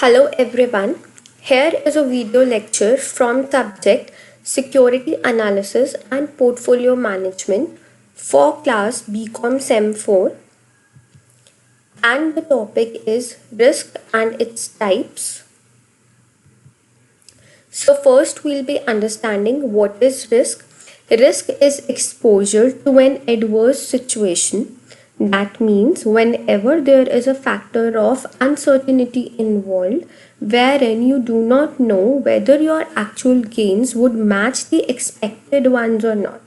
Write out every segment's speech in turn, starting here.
Hello everyone. Here is a video lecture from subject Security Analysis and Portfolio Management for class BCom Sem 4, and the topic is risk and its types. So first we'll be understanding what is risk. Risk is exposure to an adverse situation. That means whenever there is a factor of uncertainty involved, wherein you do not know whether your actual gains would match the expected ones or not.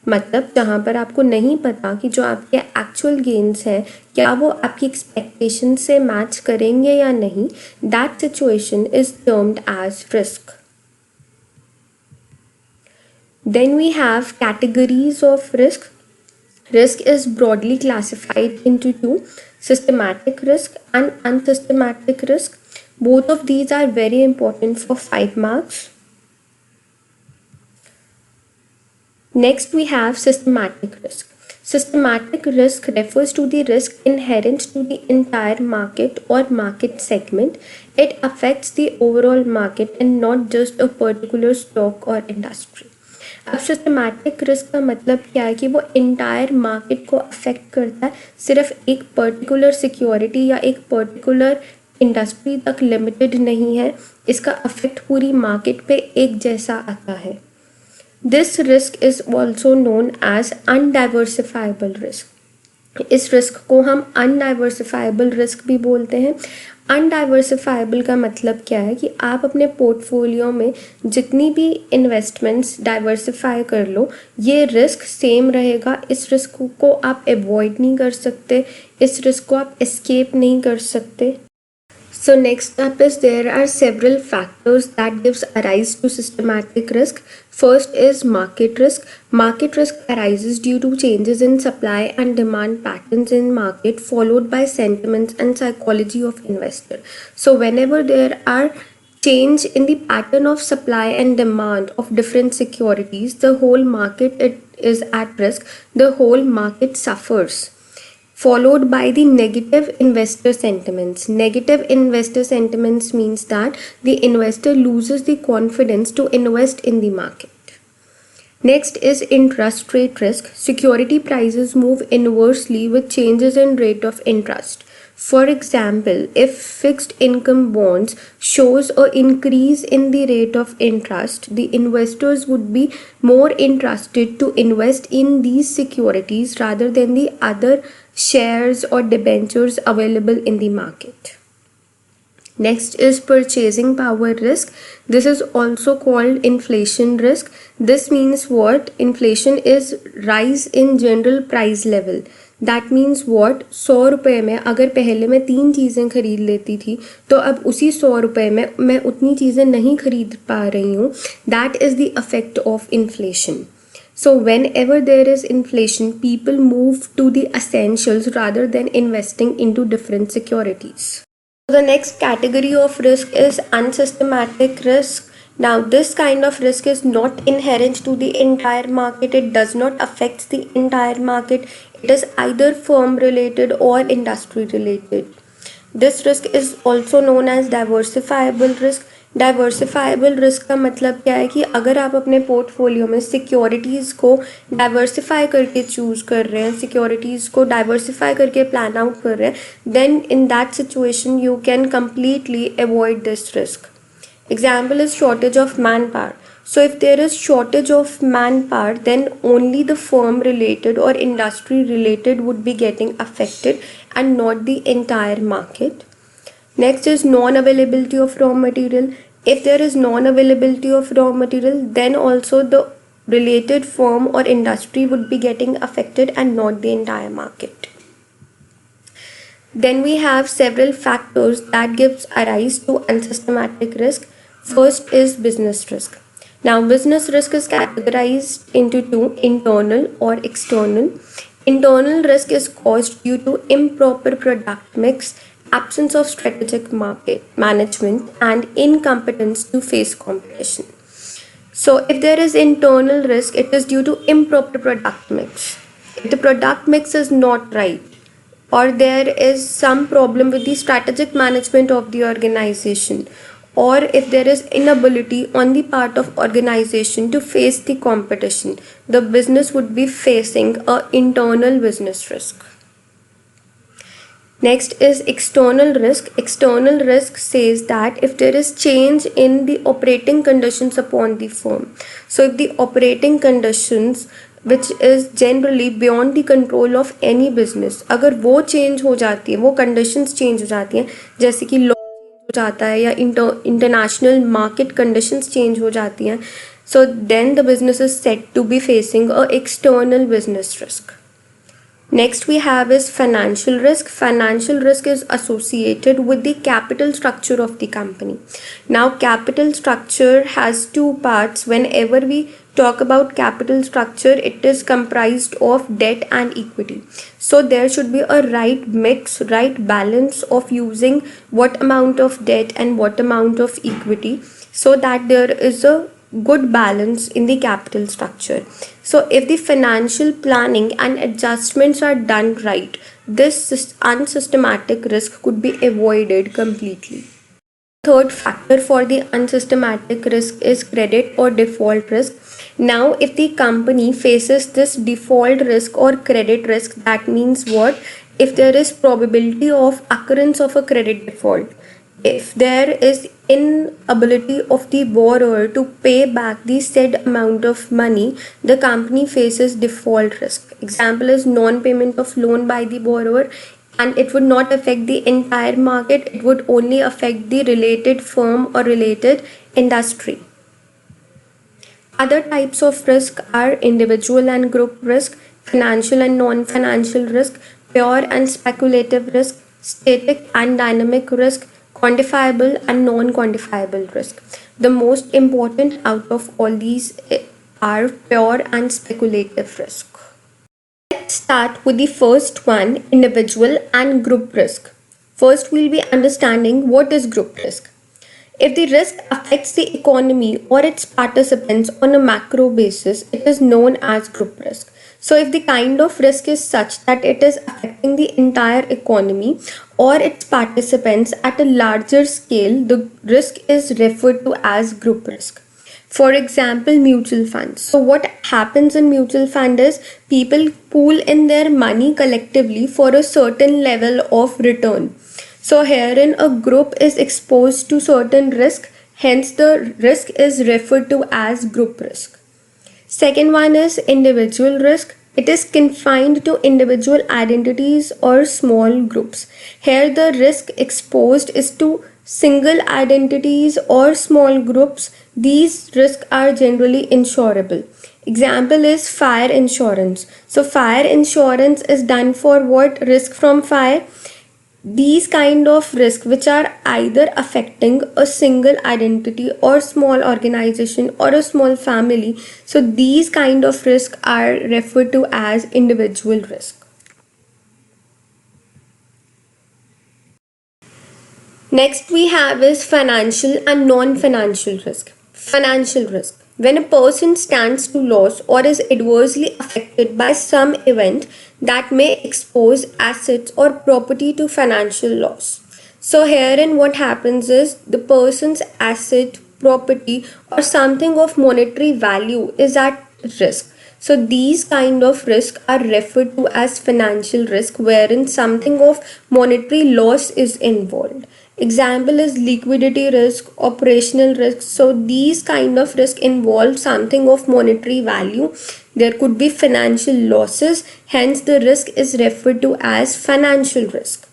मतलब जहाँ पर आपको नहीं पता कि जो आपके actual gains हैं क्या वो आपकी एक्सपेक्टेशन से मैच करेंगे या नहीं, that situation is termed as risk. Then we have categories of risk. Risk is broadly classified into two: systematic risk and unsystematic risk. Both of these are very important for 5 marks. Next we have systematic risk. Systematic risk refers to the risk inherent to the entire market or market segment. It affects the overall market and not just a particular stock or industry. अब systematic risk का मतलब क्या है कि वो entire market को affect करता है, सिर्फ एक पर्टिकुलर सिक्योरिटी या एक पर्टिकुलर इंडस्ट्री तक लिमिटेड नहीं है, इसका अफेक्ट पूरी मार्केट पे एक जैसा आता है. This risk is also known as undiversifiable risk. इस रिस्क को हम अनडाइवर्सिफाइबल रिस्क भी बोलते हैं. अनडाइवर्सिफाइबल का मतलब क्या है कि आप अपने पोर्टफोलियो में जितनी भी इन्वेस्टमेंट्स डाइवर्सिफाई कर लो, ये रिस्क सेम रहेगा. इस रिस्क को आप अवॉइड नहीं कर सकते, इस रिस्क को आप एस्केप नहीं कर सकते. So next up is there are several factors that gives arise to systematic risk. First is market risk. Market risk arises due to changes in supply and demand patterns in market followed by sentiments and psychology of investor. So whenever there are change in the pattern of supply and demand of different securities, the whole market is at risk. The whole market suffers. Followed by the negative investor sentiments. Negative investor sentiments means that the investor loses the confidence to invest in the market. Next is interest rate risk. Security prices move inversely with changes in rate of interest. For example, if fixed income bonds shows an increase in the rate of interest, the investors would be more interested to invest in these securities rather than the other shares or debentures available in the market. Next is purchasing power risk. This is also called inflation risk. This means what? Inflation is rise in general price level. That means what, 100 रुपये में अगर पहले मैं 3 चीज़ें खरीद लेती थी तो अब उसी 100 रुपये में मैं उतनी चीज़ें नहीं खरीद पा रही हूँ. That is the effect of inflation. So whenever there is inflation, people move to the essentials rather than investing into different securities. The next category of risk is unsystematic risk. Now this kind of risk is not inherent to the entire market. It does not affect the entire market. It is either firm related or industry related. This risk is also known as diversifiable risk. Diversifiable risk का मतलब क्या है कि अगर आप अपने portfolio में securities को डाइवर्सिफाई करके चूज़ कर रहे हैं, सिक्योरिटीज़ को डाइवर्सिफाई करके प्लान आउट कर रहे हैं, then in that situation you can completely avoid this risk. Example is shortage of manpower. So if there is shortage of manpower, then only the firm related or industry related would be getting affected and not the entire market. Next is non-availability of raw material. If there is non-availability of raw material, then also the related firm or industry would be getting affected and not the entire market. Then we have several factors that gives arise to unsystematic risk. First is business risk. Now business risk is categorized into two: internal or external. Internal risk is caused due to improper product mix, absence of strategic market management, and incompetence to face competition. So if there is internal risk, it is due to improper product mix. If the product mix is not right, or there is some problem with the strategic management of the organization, or if there is inability on the part of organization to face the competition, the business would be facing a internal business risk. Next is external risk. External risk says that if there is change in the operating conditions upon the firm. So if the operating conditions which is generally beyond the control of any business, अगर वो change हो जाती है, वो conditions change हो जाती हैं, जैसे कि law change हो जाता है या international market conditions change हो जाती हैं, so then the business is said to be facing a external business risk. Next we have is financial risk. Financial risk is associated with the capital structure of the company. Now capital structure has two parts. Whenever we talk about capital structure, it is comprised of debt and equity. So there should be a right mix, right balance of using what amount of debt and what amount of equity, so that there is a good balance in the capital structure. So if the financial planning and adjustments are done right, this unsystematic risk could be avoided completely. Third factor for the unsystematic risk is credit or default risk. Now if the company faces this default risk or credit risk, that means what? If there is probability of occurrence of a credit default, if there is inability of the borrower to pay back the said amount of money, the company faces default risk. Example is non-payment of loan by the borrower, and it would not affect the entire market, it would only affect the related firm or related industry. Other types of risk are individual and group risk, financial and non-financial risk, pure and speculative risk, static and dynamic risk, quantifiable and non-quantifiable risk. The most important out of all these are pure and speculative risk. Let's start with the first one, individual and group risk. First, we'll be understanding what is group risk. If the risk affects the economy or its participants on a macro basis, it is known as group risk. So if the kind of risk is such that it is affecting the entire economy or its participants at a larger scale, the risk is referred to as group risk. For example, mutual funds. So what happens in mutual fund is people pool in their money collectively for a certain level of return. So herein a group is exposed to certain risk, hence the risk is referred to as group risk. Second one is individual risk. It is confined to individual identities or small groups. Here the risk exposed is to single identities or small groups. These risks are generally insurable. Example is fire insurance. So fire insurance is done for what? Risk from fire. These kind of risks which are either affecting a single identity or small organization or a small family, so these kind of risks are referred to as individual risk. Next we have is financial and non-financial risk. Financial risk. When a person stands to loss or is adversely affected by some event that may expose assets or property to financial loss. So herein what happens is the person's asset, property or something of monetary value is at risk. So these kind of risks are referred to as financial risk, wherein something of monetary loss is involved. Example is liquidity risk, operational risk. So these kind of risk involve something of monetary value. There could be financial losses, hence the risk is referred to as financial risk.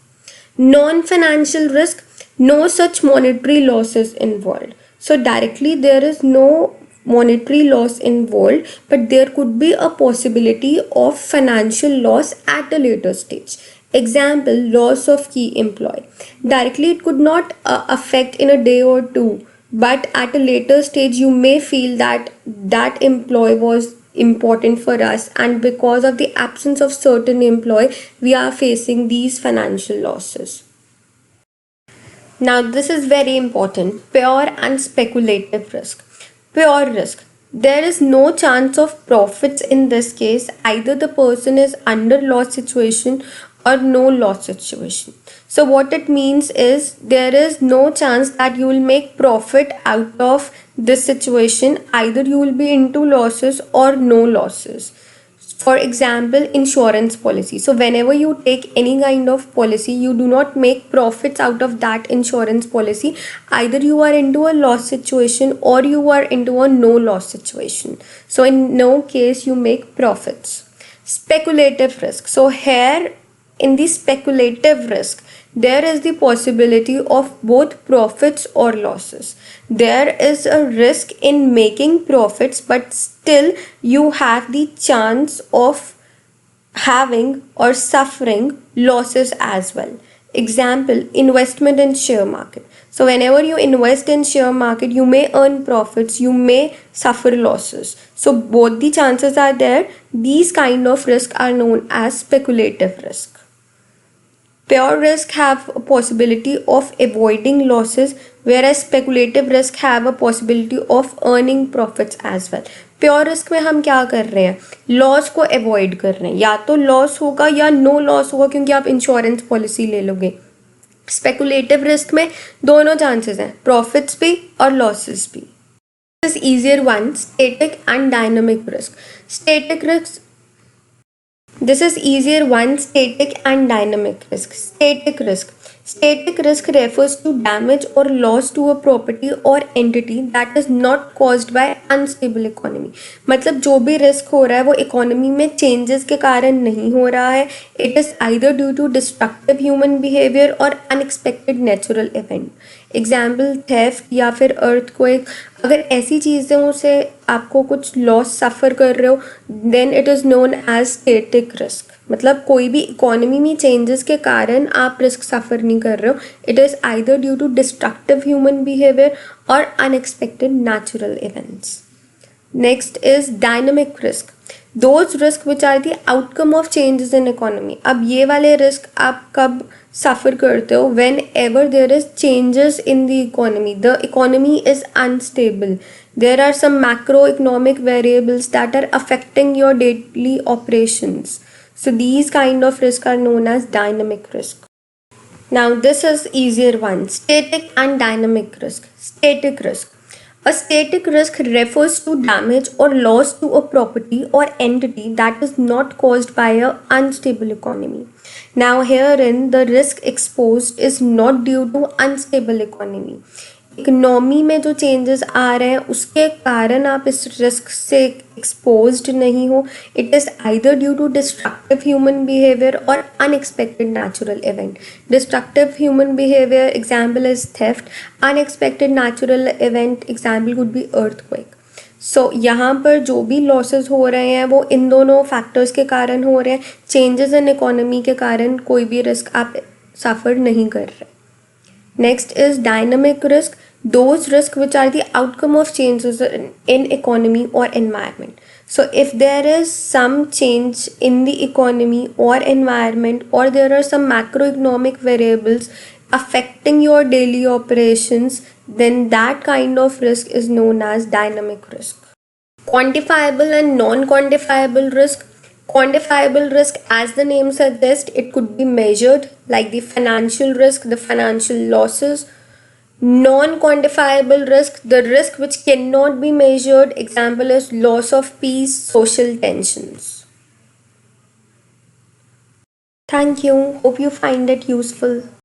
Non-financial risk, no such monetary losses involved. So directly there is no monetary loss involved, but there could be a possibility of financial loss at a later stage. Example, loss of key employee. Directly it could not affect in a day or two, but at a later stage you may feel that that employee was important for us, and because of the absence of certain employee we are facing these financial losses. Now this is very important, pure and speculative risk. Pure risk. There is no chance of profits in this case. Either the person is under loss situation or no loss situation. So what it means is there is no chance that you will make profit out of this situation. Either you will be into losses or no losses. For example, insurance policy. So whenever you take any kind of policy, you do not make profits out of that insurance policy. Either you are into a loss situation or you are into a no loss situation. So in no case you make profits. Speculative risk. So here in the speculative risk, there is the possibility of both profits or losses. There is a risk in making profits, but still you have the chance of having or suffering losses as well. Example, investment in share market. So whenever you invest in share market, you may earn profits, you may suffer losses. So both the chances are there. These kind of risk are known as speculative risk. Pure risk have a possibility of avoiding losses, whereas speculative risk have a possibility of earning profits as well. Pure risk में हम क्या कर रहे हैं, loss को avoid कर रहे हैं, या तो लॉस होगा या नो लॉस होगा क्योंकि आप इंश्योरेंस पॉलिसी ले लोगे. स्पेकुलेटिव रिस्क में दोनों चांसेस हैं, प्रॉफिट्स भी और लॉसेस भी. This is easier one, static and dynamic risk. Static risk, this is easier one, static and dynamic risk. Static risk. Static risk refers to damage or loss to a property or entity that is not caused by unstable economy. मतलब जो भी risk हो रहा है वो economy में changes के कारण नहीं हो रहा है. It is either due to destructive human behaviour और unexpected natural event. Example, theft या फिर अर्थक्वेक. अगर ऐसी चीज़ों से आपको कुछ लॉस सफ़र कर रहे हो, then it is known as static risk. मतलब कोई भी इकोनॉमी में चेंजेस के कारण आप रिस्क सफ़र नहीं कर रहे हो. It is either due to destructive human behaviour और unexpected natural events. Next is dynamic risk. Those risk which are the outcome of changes in economy. अब ये वाले रिस्क आप कब सफ़र करते हो, whenever there is changes in the economy, the economy is unstable, there are some macroeconomic variables that are affecting your daily operations. So these kind of risk are known as dynamic risk. Now this is easier one, static and dynamic risk. Static risk. A static risk refers to damage or loss to a property or entity that is not caused by an unstable economy. Now herein the risk exposed is not due to unstable economy. Economy में जो changes आ रहे हैं उसके कारण आप इस risk से exposed नहीं हो. It is either due to destructive human behaviour और unexpected natural event. Destructive human behaviour example is theft. Unexpected natural event example could be earthquake. So यहाँ पर जो भी लॉसेस हो रहे हैं वो इन दोनों फैक्टर्स के कारण हो रहे हैं. चेंजेस इन इकोनॉमी के कारण कोई भी रिस्क आप सफ़र नहीं कर रहे. Next is dynamic risk. Those risks which are the outcome of changes in economy or environment. So if there is some change in the economy or environment, or there are some macroeconomic variables affecting your daily operations, then that kind of risk is known as dynamic risk. Quantifiable and non-quantifiable risk. Quantifiable risk, as the name suggests, it could be measured, like the financial risk, the financial losses. Non-quantifiable risk, the risk which cannot be measured, example is loss of peace, social tensions. Thank you. Hope you find it useful.